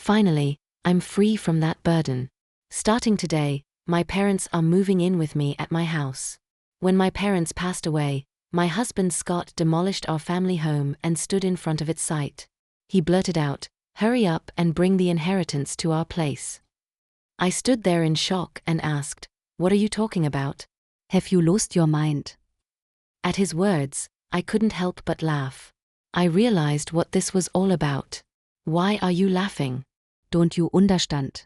Finally, I'm free from that burden. Starting today, my parents are moving in with me at my house. When my parents passed away, my husband Scott demolished our family home and stood in front of its site. He blurted out, "Hurry up and bring the inheritance to our place." I stood there in shock and asked, "What are you talking about? Have you lost your mind? At his words, I couldn't help but laugh. I realized what this was all about. "Why are you laughing?" Don't you understand?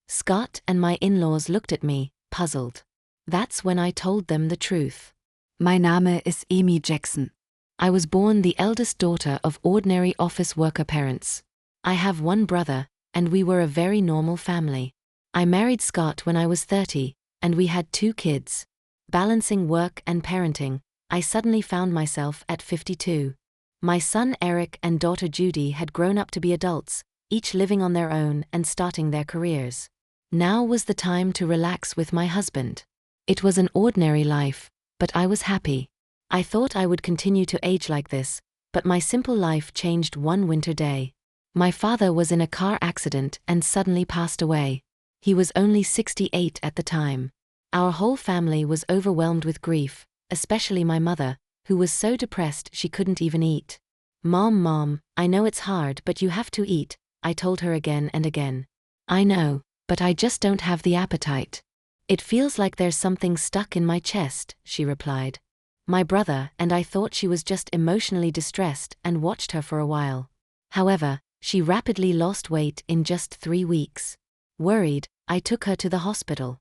Scott and my in-laws looked at me, puzzled. That's when I told them the truth. Mein Name ist Amy Jackson. I was born the eldest daughter of ordinary office worker parents. I have one brother, and we were a very normal family. I married Scott when I was 30, and we had 2 kids. Balancing work and parenting, I suddenly found myself at 52. My son Eric and daughter Judy had grown up to be adults, each living on their own and starting their careers. Now was the time to relax with my husband. It was an ordinary life, but I was happy. I thought I would continue to age like this, but my simple life changed one winter day. My father was in a car accident and suddenly passed away. He was only 68 at the time. Our whole family was overwhelmed with grief, especially my mother, who was so depressed she couldn't even eat. Mom, I know it's hard, but you have to eat," I told her again and again. "I know, but I just don't have the appetite. It feels like there's something stuck in my chest," she replied. My brother and I thought she was just emotionally distressed and watched her for a while. However, she rapidly lost weight in just 3 weeks. Worried, I took her to the hospital.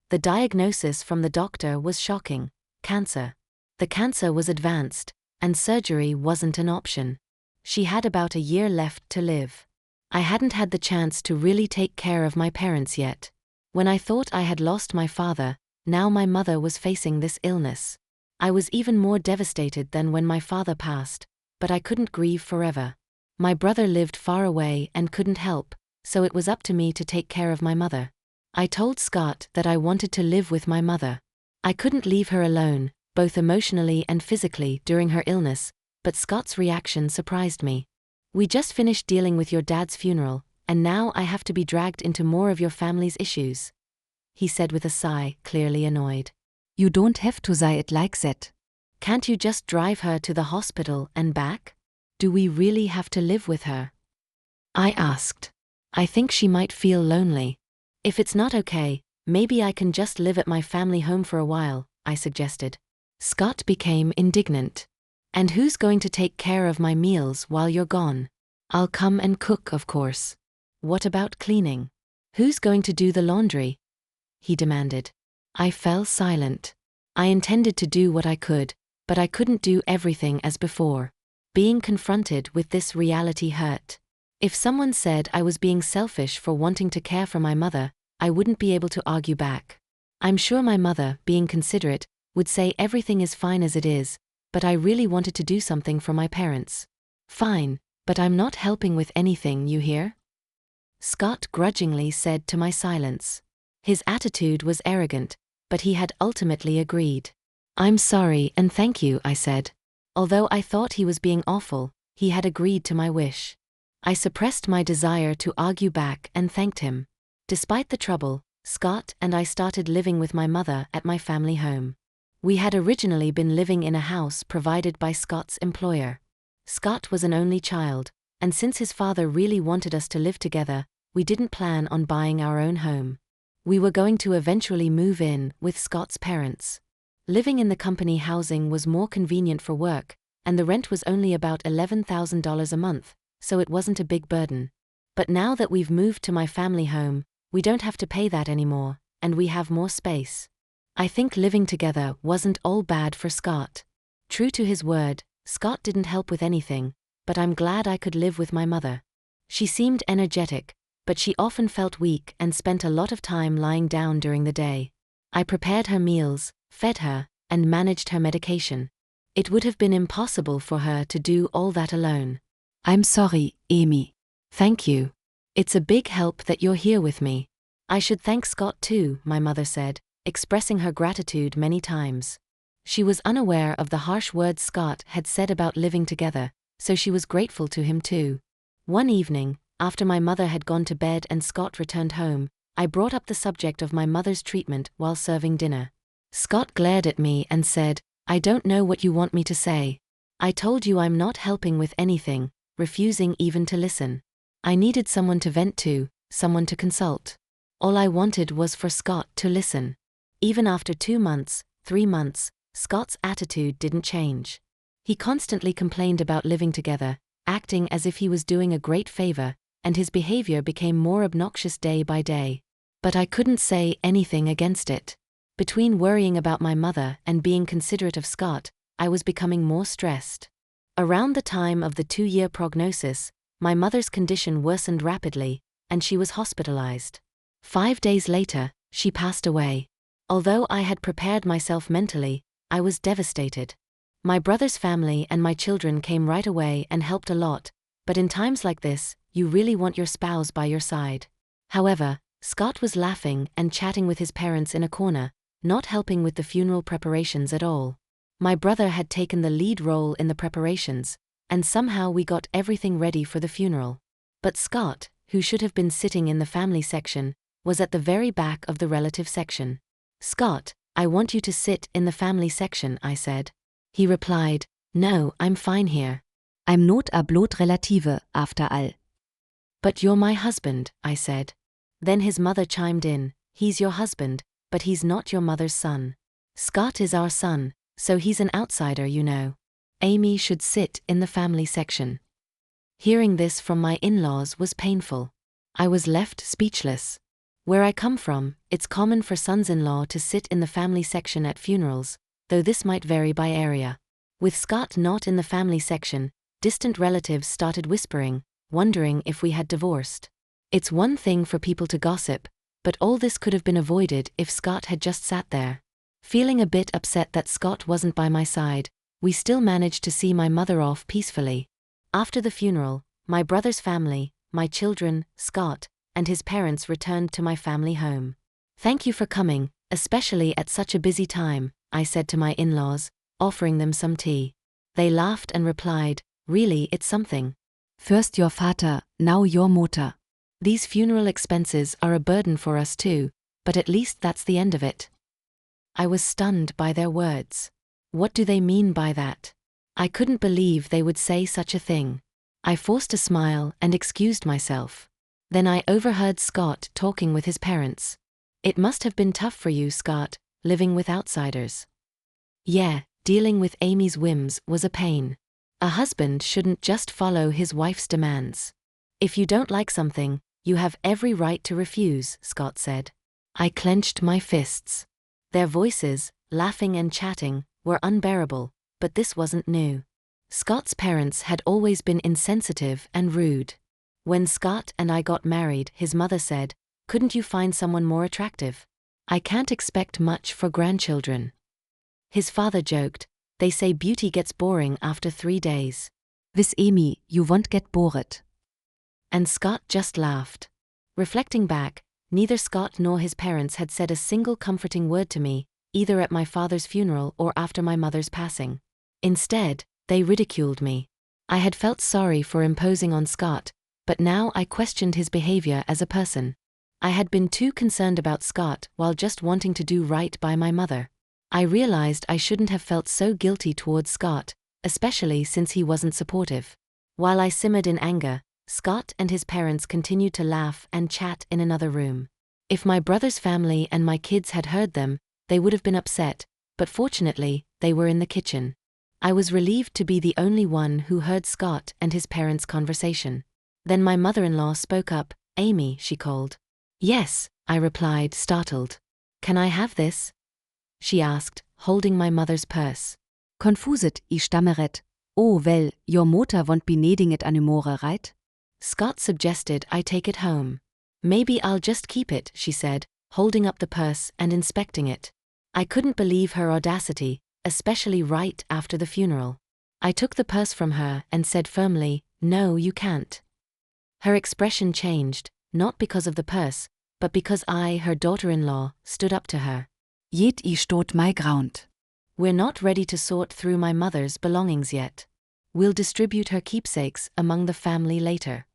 The diagnosis from the doctor was shocking: cancer. The cancer was advanced, and surgery wasn't an option. She had about a year left to live. I hadn't had the chance to really take care of my parents yet. When I thought I had lost my father, now my mother was facing this illness. I was even more devastated than when my father passed, but I couldn't grieve forever. My brother lived far away and couldn't help, so it was up to me to take care of my mother. I told Scott that I wanted to live with my mother. I couldn't leave her alone, both emotionally and physically, during her illness, but Scott's reaction surprised me. "We just finished dealing with your dad's funeral, and now I have to be dragged into more of your family's issues," he said with a sigh, clearly annoyed. You don't have to say it like that. "Can't you just drive her to the hospital and back? Do we really have to live with her?" I asked. "I think she might feel lonely. If it's not okay, maybe I can just live at my family home for a while," I suggested. Scott became indignant. "And who's going to take care of my meals while you're gone? I'll come and cook, of course. What about cleaning? Who's going to do the laundry?" he demanded. I fell silent. I intended to do what I could, but I couldn't do everything as before. Being confronted with this reality hurt. If someone said I was being selfish for wanting to care for my mother, I wouldn't be able to argue back. I'm sure my mother, being considerate, would say everything is fine as it is, but I really wanted to do something for my parents. "Fine, but I'm not helping with anything, you hear?" Scott grudgingly said to my silence. His attitude was arrogant, but he had ultimately agreed. "I'm sorry and thank you," I said. Although I thought he was being awful, he had agreed to my wish. I suppressed my desire to argue back and thanked him. Despite the trouble, Scott and I started living with my mother at my family home. We had originally been living in a house provided by Scott's employer. Scott was an only child, and since his father really wanted us to live together, we didn't plan on buying our own home. We were going to eventually move in with Scott's parents. Living in the company housing was more convenient for work, and the rent was only about $11,000 a month, so it wasn't a big burden. But now that we've moved to my family home, we don't have to pay that anymore, and we have more space. I think living together wasn't all bad for Scott. True to his word, Scott didn't help with anything, but I'm glad I could live with my mother. She seemed energetic, but she often felt weak and spent a lot of time lying down during the day. I prepared her meals, fed her, and managed her medication. It would have been impossible for her to do all that alone. I'm sorry, Amy. "Thank you. It's a big help that you're here with me." "I should thank Scott too," my mother said, expressing her gratitude many times. She was unaware of the harsh words Scott had said about living together, so she was grateful to him too. One evening, After my mother had gone to bed and Scott returned home, I brought up the subject of my mother's treatment while serving dinner. Scott glared at me and said, "I don't know what you want me to say. I told you I'm not helping with anything," refusing even to listen. I needed someone to vent to, someone to consult. All I wanted was for Scott to listen. Even after 2 months, 3 months, Scott's attitude didn't change. He constantly complained about living together, acting as if he was doing a great favor, and his behavior became more obnoxious day by day. But I couldn't say anything against it. Between worrying about my mother and being considerate of Scott, I was becoming more stressed. Around the time of the 2-year prognosis, my mother's condition worsened rapidly, and she was hospitalized. 5 days later, she passed away. Although I had prepared myself mentally, I was devastated. My brother's family and my children came right away and helped a lot, but in times like this, you really want your spouse by your side. However, Scott was laughing and chatting with his parents in a corner, not helping with the funeral preparations at all. My brother had taken the lead role in the preparations, and somehow we got everything ready for the funeral. But Scott, who should have been sitting in the family section, was at the very back of the relative section. "Scott, I want you to sit in the family section," I said. He replied, "No, I'm fine here." I'm not a blood relative, after all. "But you're my husband," I said. Then his mother chimed in, "He's your husband, but he's not your mother's son. Scott is our son, so he's an outsider, you know. Amy should sit in the family section." Hearing this from my in-laws was painful. I was left speechless. Where I come from, it's common for sons-in-law to sit in the family section at funerals, though this might vary by area. With Scott not in the family section, distant relatives started whispering, wondering if we had divorced. It's one thing for people to gossip, but all this could have been avoided if Scott had just sat there. Feeling a bit upset that Scott wasn't by my side, we still managed to see my mother off peacefully. After the funeral, my brother's family, my children, Scott, and his parents returned to my family home. "Thank you for coming, especially at such a busy time," I said to my in-laws, offering them some tea. They laughed and replied, "Really, it's something. First your Vater, now your Mutter." These funeral expenses are a burden for us too, but at least that's the end of it. I was stunned by their words. What do they mean by that? I couldn't believe they would say such a thing. I forced a smile and excused myself. Then I overheard Scott talking with his parents. "It must have been tough for you, Scott, living with outsiders." "Yeah, dealing with Amy's whims was a pain. A husband shouldn't just follow his wife's demands. If you don't like something, you have every right to refuse," Scott said. I clenched my fists. Their voices, laughing and chatting, were unbearable, but this wasn't new. Scott's parents had always been insensitive and rude. When Scott and I got married, his mother said, "Couldn't you find someone more attractive? I can't expect much for grandchildren." His father joked, "They say beauty gets boring after 3 days." With Amy, you won't get bored. And Scott just laughed. Reflecting back, neither Scott nor his parents had said a single comforting word to me, either at my father's funeral or after my mother's passing. Instead, they ridiculed me. I had felt sorry for imposing on Scott, but now I questioned his behavior as a person. I had been too concerned about Scott while just wanting to do right by my mother. I realized I shouldn't have felt so guilty towards Scott, especially since he wasn't supportive. While I simmered in anger, Scott and his parents continued to laugh and chat in another room. If my brother's family and my kids had heard them, they would have been upset, but fortunately, they were in the kitchen. I was relieved to be the only one who heard Scott and his parents' conversation. Then my mother-in-law spoke up. "Amy," she called. "Yes," I replied, startled. "Can I have this?" she asked, holding my mother's purse. Confused, I stammeret. "Oh well, your Mutter won't be needing it anymore, right?" Scott suggested I take it home. "Maybe I'll just keep it," she said, holding up the purse and inspecting it. I couldn't believe her audacity, especially right after the funeral. I took the purse from her and said firmly, "No, you can't." Her expression changed, not because of the purse, but because I, her daughter-in-law, stood up to her. Jet I stot my ground. "We're not ready to sort through my mother's belongings yet. We'll distribute her keepsakes among the family later."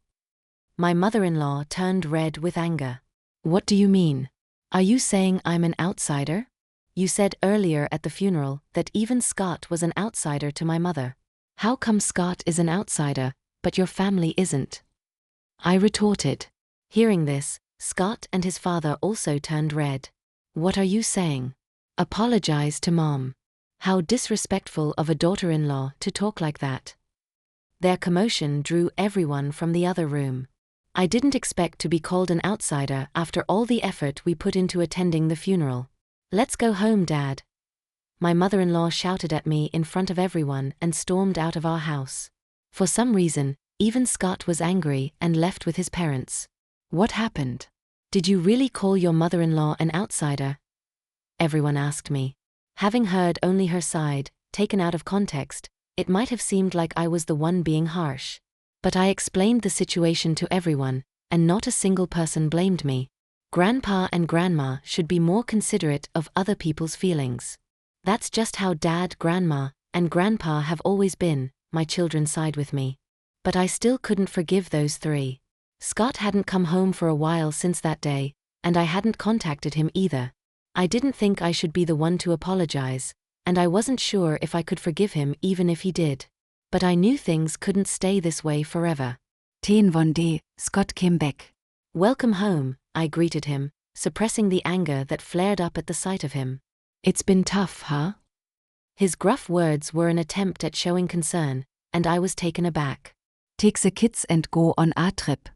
My mother-in-law turned red with anger. What do you mean? Are you saying I'm an outsider? You said earlier at the funeral that even Scott was an outsider to my mother. How come Scott is an outsider, but your family isn't? I retorted. Hearing this, Scott and his father also turned red. What are you saying? Apologize to Mom. How disrespectful of a daughter-in-law to talk like that. Their commotion drew everyone from the other room. I didn't expect to be called an outsider after all the effort we put into attending the funeral. Let's go home, Dad. My mother-in-law shouted at me in front of everyone and stormed out of our house. For some reason, even Scott was angry and left with his parents. What happened? Did you really call your mother-in-law an outsider? Everyone asked me. Having heard only her side, taken out of context, it might have seemed like I was the one being harsh. But I explained the situation to everyone, and not a single person blamed me. Grandpa and Grandma should be more considerate of other people's feelings. That's just how Dad, Grandma, and Grandpa have always been, my children sighed with me. But I still couldn't forgive those three. Scott hadn't come home for a while since that day, and I hadn't contacted him either. I didn't think I should be the one to apologize, and I wasn't sure if I could forgive him even if he did. But I knew things couldn't stay this way forever. Ten one day, Scott came back. Welcome home, I greeted him, suppressing the anger that flared up at the sight of him. It's been tough, huh? His gruff words were an attempt at showing concern, and I was taken aback. Take the kids and go on a trip.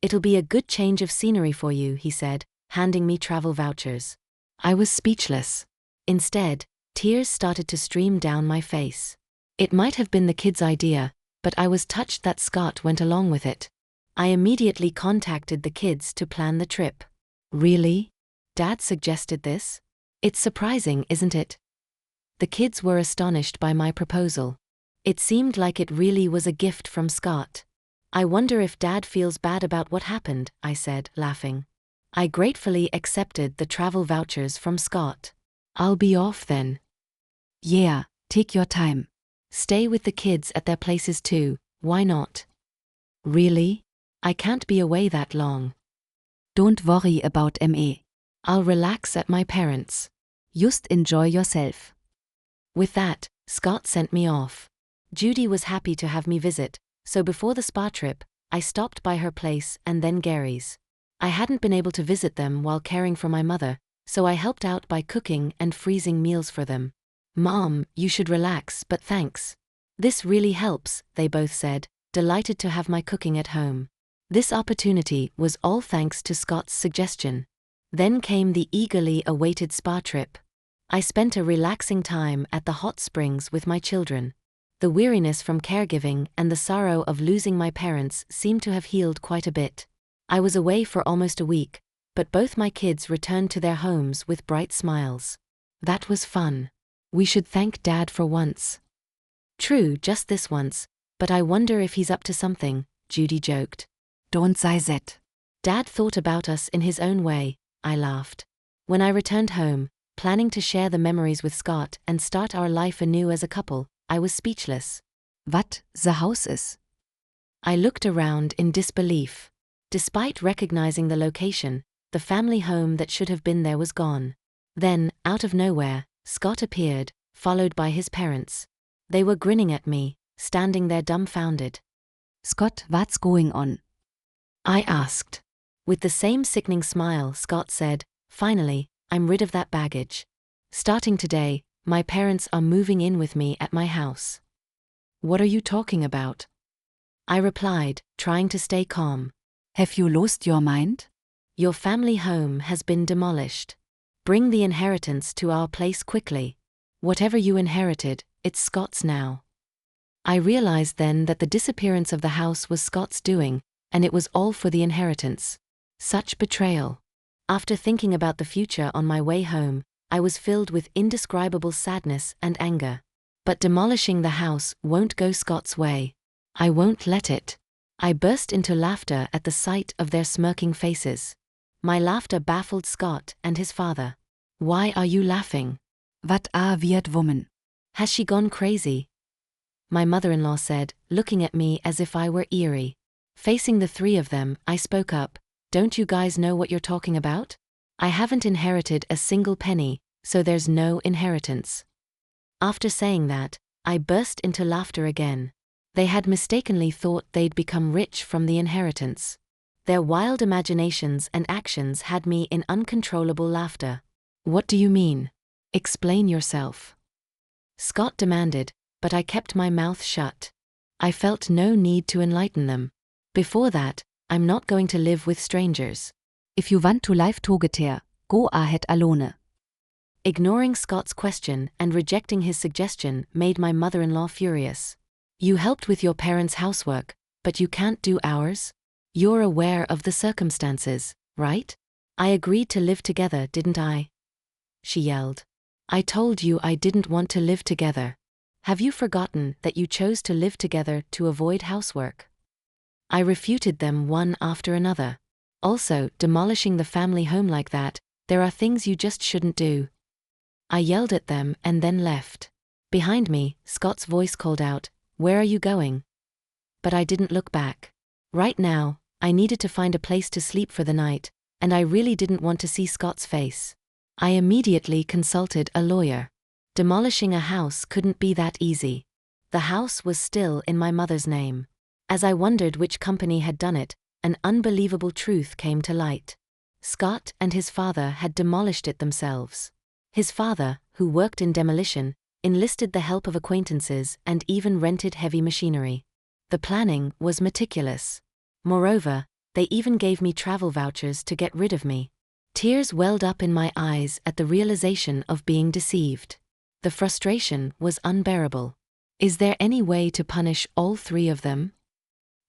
It'll be a good change of scenery for you, he said, handing me travel vouchers. I was speechless. Instead, tears started to stream down my face. It might have been the kids' idea, but I was touched that Scott went along with it. I immediately contacted the kids to plan the trip. Really? Dad suggested this? It's surprising, isn't it? The kids were astonished by my proposal. It seemed like it really was a gift from Scott. I wonder if Dad feels bad about what happened, I said, laughing. I gratefully accepted the travel vouchers from Scott. I'll be off then. Yeah, take your time. Stay with the kids at their places too, why not? Really? I can't be away that long. Don't worry about me. I'll relax at my parents'. Just enjoy yourself. With that, Scott sent me off. Judy was happy to have me visit, so before the spa trip, I stopped by her place and then Gary's. I hadn't been able to visit them while caring for my mother, so I helped out by cooking and freezing meals for them. Mom, you should relax, but thanks. This really helps, they both said, delighted to have my cooking at home. This opportunity was all thanks to Scott's suggestion. Then came the eagerly awaited spa trip. I spent a relaxing time at the hot springs with my children. The weariness from caregiving and the sorrow of losing my parents seemed to have healed quite a bit. I was away for almost a week, but both my kids returned to their homes with bright smiles. That was fun. We should thank Dad for once. True, just this once, but I wonder if he's up to something, Judy joked. Don't say that. Dad thought about us in his own way, I laughed. When I returned home, planning to share the memories with Scott and start our life anew as a couple, I was speechless. What, the house is? I looked around in disbelief. Despite recognizing the location, the family home that should have been there was gone. Then, out of nowhere, Scott appeared, followed by his parents. They were grinning at me, standing there dumbfounded. Scott, what's going on? I asked. With the same sickening smile, Scott said, finally, I'm rid of that baggage. Starting today, my parents are moving in with me at my house. What are you talking about? I replied, trying to stay calm. Have you lost your mind? Your family home has been demolished. Bring the inheritance to our place quickly. Whatever you inherited, it's Scott's now. I realized then that the disappearance of the house was Scott's doing, and it was all for the inheritance. Such betrayal. After thinking about the future on my way home, I was filled with indescribable sadness and anger. But demolishing the house won't go Scott's way. I won't let it. I burst into laughter at the sight of their smirking faces. My laughter baffled Scott and his father. Why are you laughing? What a weird woman. Has she gone crazy? My mother-in-law said, looking at me as if I were eerie. Facing the three of them, I spoke up. Don't you guys know what you're talking about? I haven't inherited a single penny, so there's no inheritance. After saying that, I burst into laughter again. They had mistakenly thought they'd become rich from the inheritance. Their wild imaginations and actions had me in uncontrollable laughter. What do you mean? Explain yourself. Scott demanded, but I kept my mouth shut. I felt no need to enlighten them. Before that, I'm not going to live with strangers. If you want to live together, go ahead alone. Ignoring Scott's question and rejecting his suggestion made my mother-in-law furious. You helped with your parents' housework, but you can't do ours? You're aware of the circumstances, right? I agreed to live together, didn't I? She yelled. I told you I didn't want to live together. Have you forgotten that you chose to live together to avoid housework? I refuted them one after another. Also, demolishing the family home like that, there are things you just shouldn't do. I yelled at them and then left. Behind me, Scott's voice called out, Where are you going? But I didn't look back. Right now, I needed to find a place to sleep for the night, and I really didn't want to see Scott's face. I immediately consulted a lawyer. Demolishing a house couldn't be that easy. The house was still in my mother's name. As I wondered which company had done it, an unbelievable truth came to light. Scott and his father had demolished it themselves. His father, who worked in demolition, enlisted the help of acquaintances and even rented heavy machinery. The planning was meticulous. Moreover, they even gave me travel vouchers to get rid of me. Tears welled up in my eyes at the realization of being deceived. The frustration was unbearable. Is there any way to punish all three of them?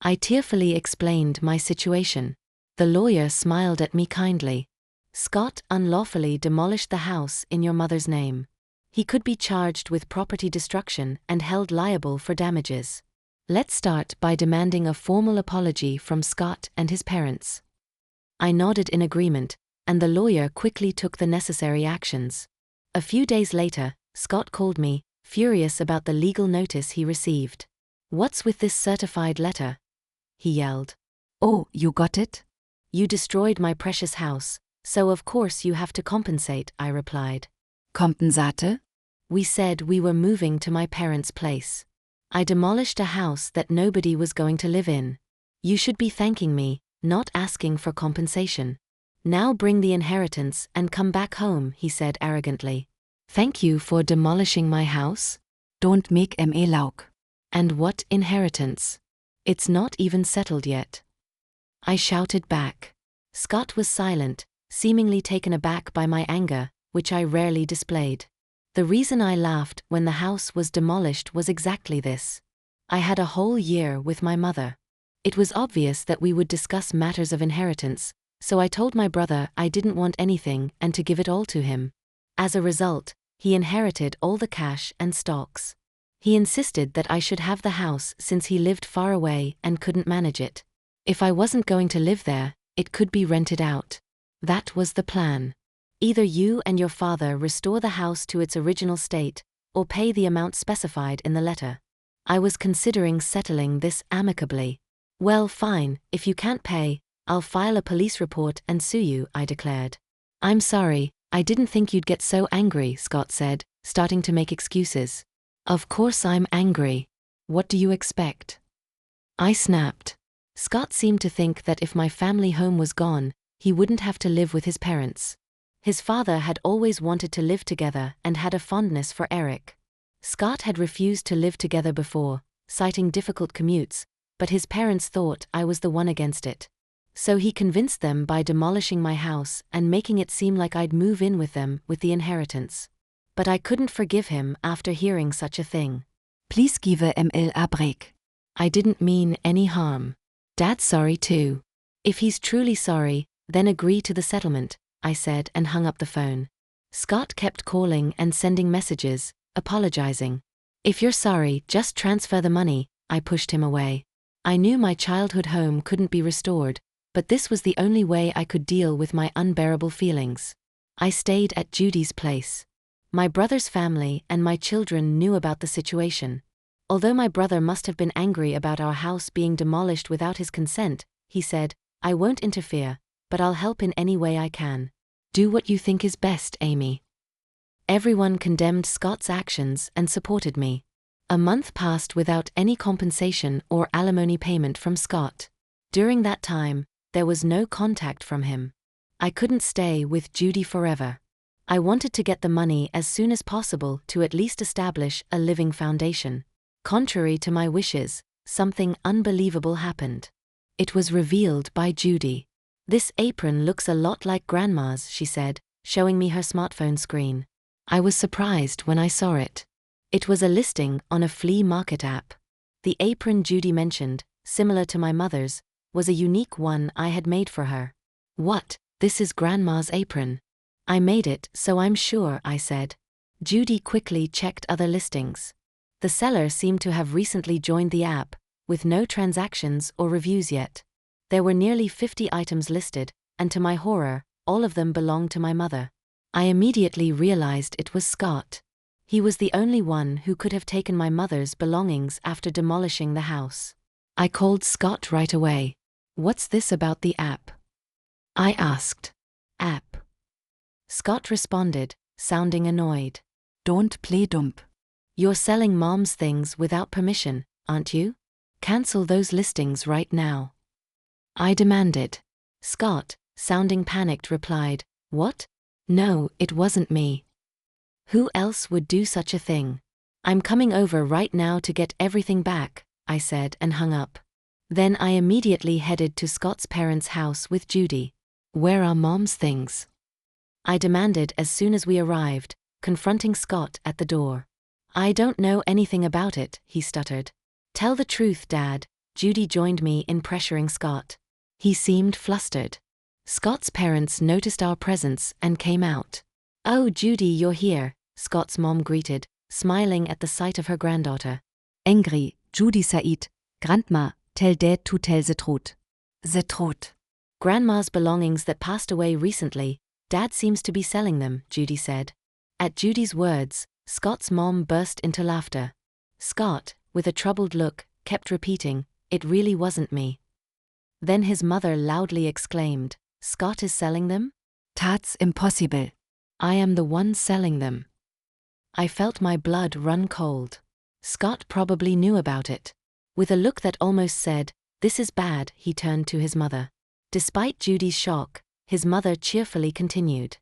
I tearfully explained my situation. The lawyer smiled at me kindly. Scott unlawfully demolished the house in your mother's name. He could be charged with property destruction and held liable for damages. Let's start by demanding a formal apology from Scott and his parents. I nodded in agreement, and the lawyer quickly took the necessary actions. A few days later, Scott called me, furious about the legal notice he received. What's with this certified letter? He yelled. Oh, you got it? You destroyed my precious house, so of course you have to compensate, I replied. Kompensate? We said we were moving to my parents' place. I demolished a house that nobody was going to live in. You should be thanking me, not asking for compensation. Now bring the inheritance and come back home, he said arrogantly. Thank you for demolishing my house? Don't make me laugh. And what inheritance? It's not even settled yet. I shouted back. Scott was silent, seemingly taken aback by my anger, which I rarely displayed. The reason I laughed when the house was demolished was exactly this. I had a whole year with my mother. It was obvious that we would discuss matters of inheritance, so I told my brother I didn't want anything and to give it all to him. As a result, he inherited all the cash and stocks. He insisted that I should have the house since he lived far away and couldn't manage it. If I wasn't going to live there, it could be rented out. That was the plan. Either you and your father restore the house to its original state, or pay the amount specified in the letter. I was considering settling this amicably. Well, fine, if you can't pay, I'll file a police report and sue you, I declared. I'm sorry, I didn't think you'd get so angry, Scott said, starting to make excuses. Of course I'm angry. What do you expect? I snapped. Scott seemed to think that if my family home was gone, he wouldn't have to live with his parents. His father had always wanted to live together and had a fondness for Eric. Scott had refused to live together before, citing difficult commutes, but his parents thought I was the one against it. So he convinced them by demolishing my house and making it seem like I'd move in with them with the inheritance. But I couldn't forgive him after hearing such a thing. Please give ML a break. I didn't mean any harm. Dad's sorry too. If he's truly sorry, then agree to the settlement, I said and hung up the phone. Scott kept calling and sending messages, apologizing. If you're sorry, just transfer the money, I pushed him away. I knew my childhood home couldn't be restored, but this was the only way I could deal with my unbearable feelings. I stayed at Judy's place. My brother's family and my children knew about the situation. Although my brother must have been angry about our house being demolished without his consent, he said, "I won't interfere, but I'll help in any way I can. Do what you think is best, Amy." Everyone condemned Scott's actions and supported me. A month passed without any compensation or alimony payment from Scott. During that time, there was no contact from him. I couldn't stay with Judy forever. I wanted to get the money as soon as possible to at least establish a living foundation. Contrary to my wishes, something unbelievable happened. It was revealed by Judy. "This apron looks a lot like Grandma's," she said, showing me her smartphone screen. I was surprised when I saw it. It was a listing on a flea market app. The apron Judy mentioned, similar to my mother's, was a unique one I had made for her. "What? This is Grandma's apron." "I made it, so I'm sure," I said. Judy quickly checked other listings. The seller seemed to have recently joined the app, with no transactions or reviews yet. There were nearly 50 items listed, and to my horror, all of them belonged to my mother. I immediately realized it was Scott. He was the only one who could have taken my mother's belongings after demolishing the house. I called Scott right away. "What's this about the app?" I asked. "App?" Scott responded, sounding annoyed. Don't play dumb. "You're selling Mom's things without permission, aren't you? Cancel those listings right now," I demanded. Scott, sounding panicked, replied, "What? No, it wasn't me. Who else would do such a thing? I'm coming over right now to get everything back," I said and hung up. Then I immediately headed to Scott's parents' house with Judy. "Where are Mom's things?" I demanded as soon as we arrived, confronting Scott at the door. "I don't know anything about it," he stuttered. "Tell the truth, Dad." Judy joined me in pressuring Scott. He seemed flustered. Scott's parents noticed our presence and came out. "Oh, Judy, you're here," Scott's mom greeted, smiling at the sight of her granddaughter. Angry, Judy said, "Grandma, tell Dad to tell the truth." "The truth." "Grandma's belongings that passed away recently. Dad seems to be selling them," Judy said. At Judy's words, Scott's mom burst into laughter. Scott, with a troubled look, kept repeating, "It really wasn't me." Then his mother loudly exclaimed, "Scott is selling them? That's impossible. I am the one selling them." I felt my blood run cold. Scott probably knew about it. With a look that almost said, "This is bad," he turned to his mother. Despite Judy's shock, his mother cheerfully continued.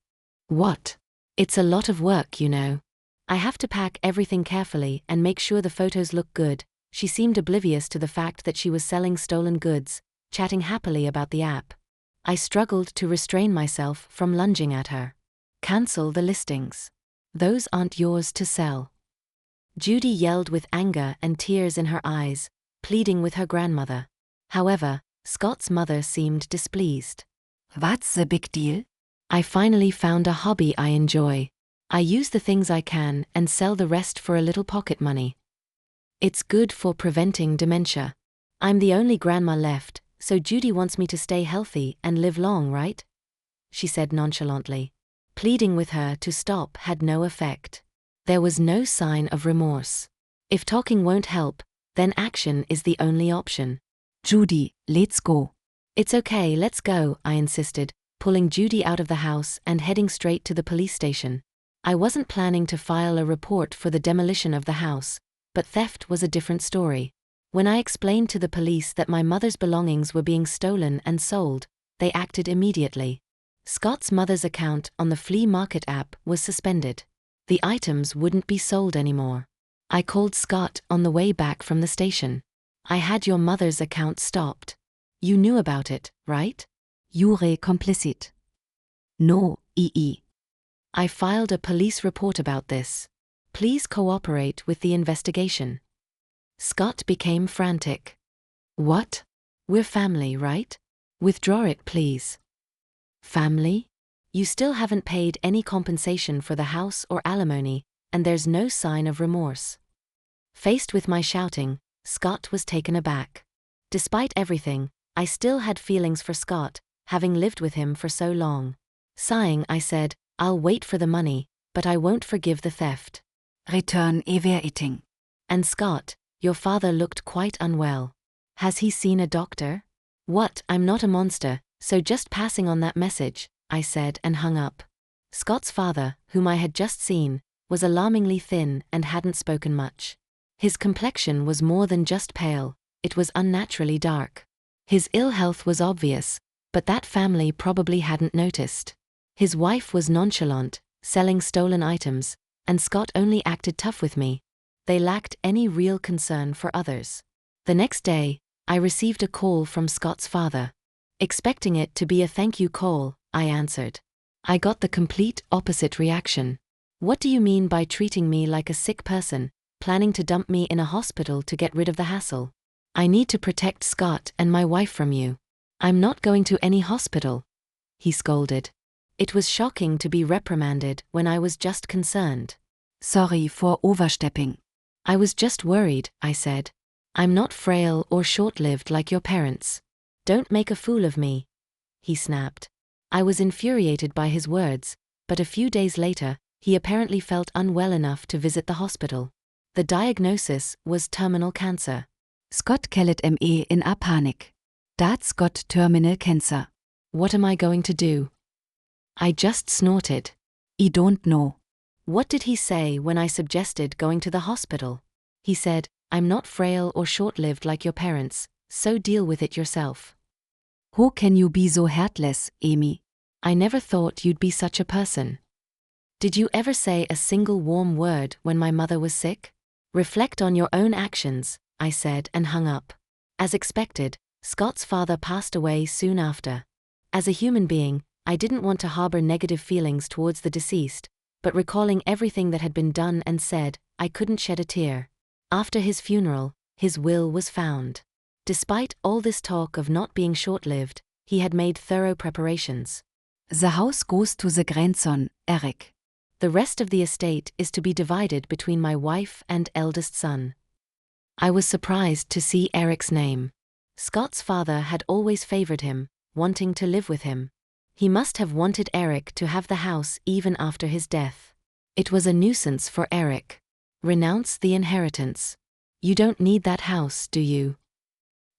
"What? It's a lot of work, you know. I have to pack everything carefully and make sure the photos look good." She seemed oblivious to the fact that she was selling stolen goods, chatting happily about the app. I struggled to restrain myself from lunging at her. "Cancel the listings. Those aren't yours to sell." Judy yelled with anger and tears in her eyes, pleading with her grandmother. However, Scott's mother seemed displeased. "What's the big deal?" "I finally found a hobby I enjoy. I use the things I can and sell the rest for a little pocket money. It's good for preventing dementia. I'm the only grandma left, so Judy wants me to stay healthy and live long, right?" she said nonchalantly. Pleading with her to stop had no effect. There was no sign of remorse. If talking won't help, then action is the only option. "Judy, let's go." "It's okay, let's go," I insisted, pulling Judy out of the house and heading straight to the police station. I wasn't planning to file a report for the demolition of the house, but theft was a different story. When I explained to the police that my mother's belongings were being stolen and sold, they acted immediately. Scott's mother's account on the flea market app was suspended. The items wouldn't be sold anymore. I called Scott on the way back from the station. "I had your mother's account stopped. You knew about it, right?" "Jure complicit." "No, ii." "I filed a police report about this. Please cooperate with the investigation." Scott became frantic. "What? We're family, right? Withdraw it, please." "Family? You still haven't paid any compensation for the house or alimony, and there's no sign of remorse." Faced with my shouting, Scott was taken aback. Despite everything, I still had feelings for Scott, having lived with him for so long. Sighing, I said, "I'll wait for the money, but I won't forgive the theft." "Return everything." And Scott, Your father looked quite unwell. Has he seen a doctor? What, I'm not a monster, so just passing on that message, I said and hung up. Scott's father, whom I had just seen, was alarmingly thin and hadn't spoken much. His complexion was more than just pale, it was unnaturally dark. His ill health was obvious, but that family probably hadn't noticed. His wife was nonchalant, selling stolen items, and Scott only acted tough with me. They lacked any real concern for others. The next day, I received a call from Scott's father. Expecting it to be a thank you call, I answered. I got the complete opposite reaction. What do you mean by treating me like a sick person, planning to dump me in a hospital to get rid of the hassle? I need to protect Scott and my wife from you. I'm not going to any hospital, he scolded. It was shocking to be reprimanded when I was just concerned. Sorry for overstepping. I was just worried, I said. I'm not frail or short-lived like your parents. Don't make a fool of me, he snapped. I was infuriated by his words, but a few days later, he apparently felt unwell enough to visit the hospital. The diagnosis was terminal cancer. Scott kallet me in a panik. That's got terminal cancer. What am I going to do? I just snorted. I don't know. What did he say when I suggested going to the hospital? He said, I'm not frail or short-lived like your parents, so deal with it yourself. How can you be so heartless, Amy? I never thought you'd be such a person. Did you ever say a single warm word when my mother was sick? Reflect on your own actions, I said and hung up. As expected, Scott's father passed away soon after. As a human being, I didn't want to harbor negative feelings towards the deceased, but recalling everything that had been done and said, I couldn't shed a tear. After his funeral, his will was found. Despite all this talk of not being short-lived, he had made thorough preparations. The house goes to the grandson, Eric. The rest of the estate is to be divided between my wife and eldest son. I was surprised to see Eric's name. Scott's father had always favored him, wanting to live with him. He must have wanted Eric to have the house even after his death. It was a nuisance for Eric. Renounce the inheritance. You don't need that house, do you?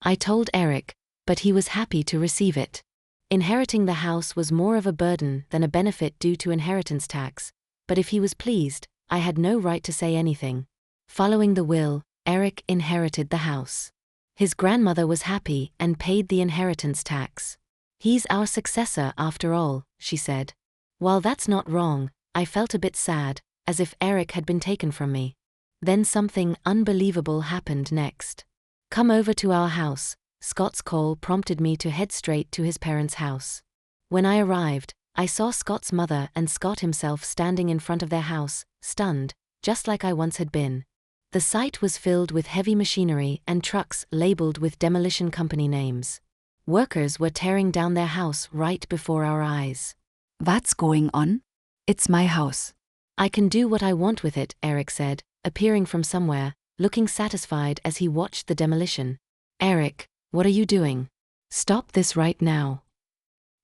I told Eric, but he was happy to receive it. Inheriting the house was more of a burden than a benefit due to inheritance tax, but if he was pleased, I had no right to say anything. Following the will, Eric inherited the house. His grandmother was happy and paid the inheritance tax. He's our successor after all, she said. While that's not wrong, I felt a bit sad, as if Eric had been taken from me. Then something unbelievable happened next. Come over to our house, Scott's call prompted me to head straight to his parents' house. When I arrived, I saw Scott's mother and Scott himself standing in front of their house, stunned, just like I once had been. The site was filled with heavy machinery and trucks labeled with demolition company names. Workers were tearing down their house right before our eyes. What's going on? It's my house. I can do what I want with it, Eric said, appearing from somewhere, looking satisfied as he watched the demolition. Eric, what are you doing? Stop this right now.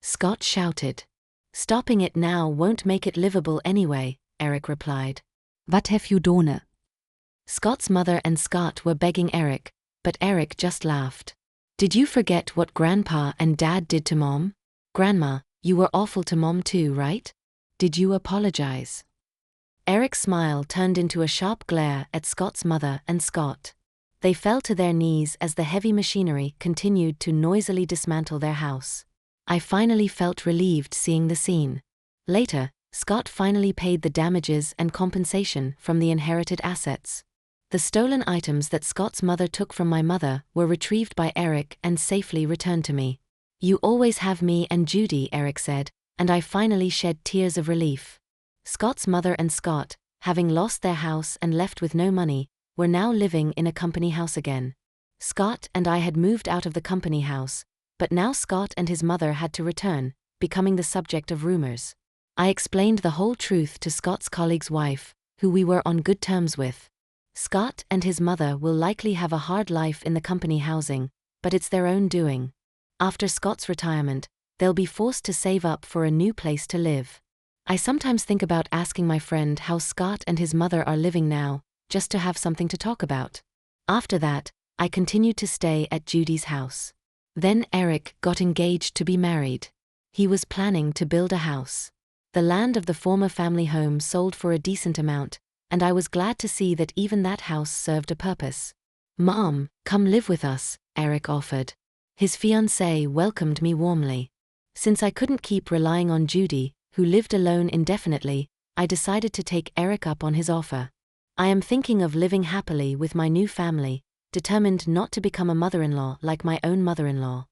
Scott shouted. Stopping it now won't make it livable anyway, Eric replied. What have you done? Scott's mother and Scott were begging Eric, but Eric just laughed. Did you forget what Grandpa and Dad did to Mom? Grandma, you were awful to Mom too, right? Did you apologize? Eric's smile turned into a sharp glare at Scott's mother and Scott. They fell to their knees as the heavy machinery continued to noisily dismantle their house. I finally felt relieved seeing the scene. Later, Scott finally paid the damages and compensation from the inherited assets. The stolen items that Scott's mother took from my mother were retrieved by Eric and safely returned to me. You always have me and Judy, Eric said, and I finally shed tears of relief. Scott's mother and Scott, having lost their house and left with no money, were now living in a company house again. Scott and I had moved out of the company house, but now Scott and his mother had to return, becoming the subject of rumors. I explained the whole truth to Scott's colleague's wife, who we were on good terms with. Scott and his mother will likely have a hard life in the company housing, but it's their own doing. After Scott's retirement, they'll be forced to save up for a new place to live. I sometimes think about asking my friend how Scott and his mother are living now, just to have something to talk about. After that, I continued to stay at Judy's house. Then Eric got engaged to be married. He was planning to build a house. The land of the former family home sold for a decent amount, and I was glad to see that even that house served a purpose. "Mom, come live with us," Eric offered. His fiancée welcomed me warmly. Since I couldn't keep relying on Judy, who lived alone indefinitely, I decided to take Eric up on his offer. I am thinking of living happily with my new family, determined not to become a mother-in-law like my own mother-in-law.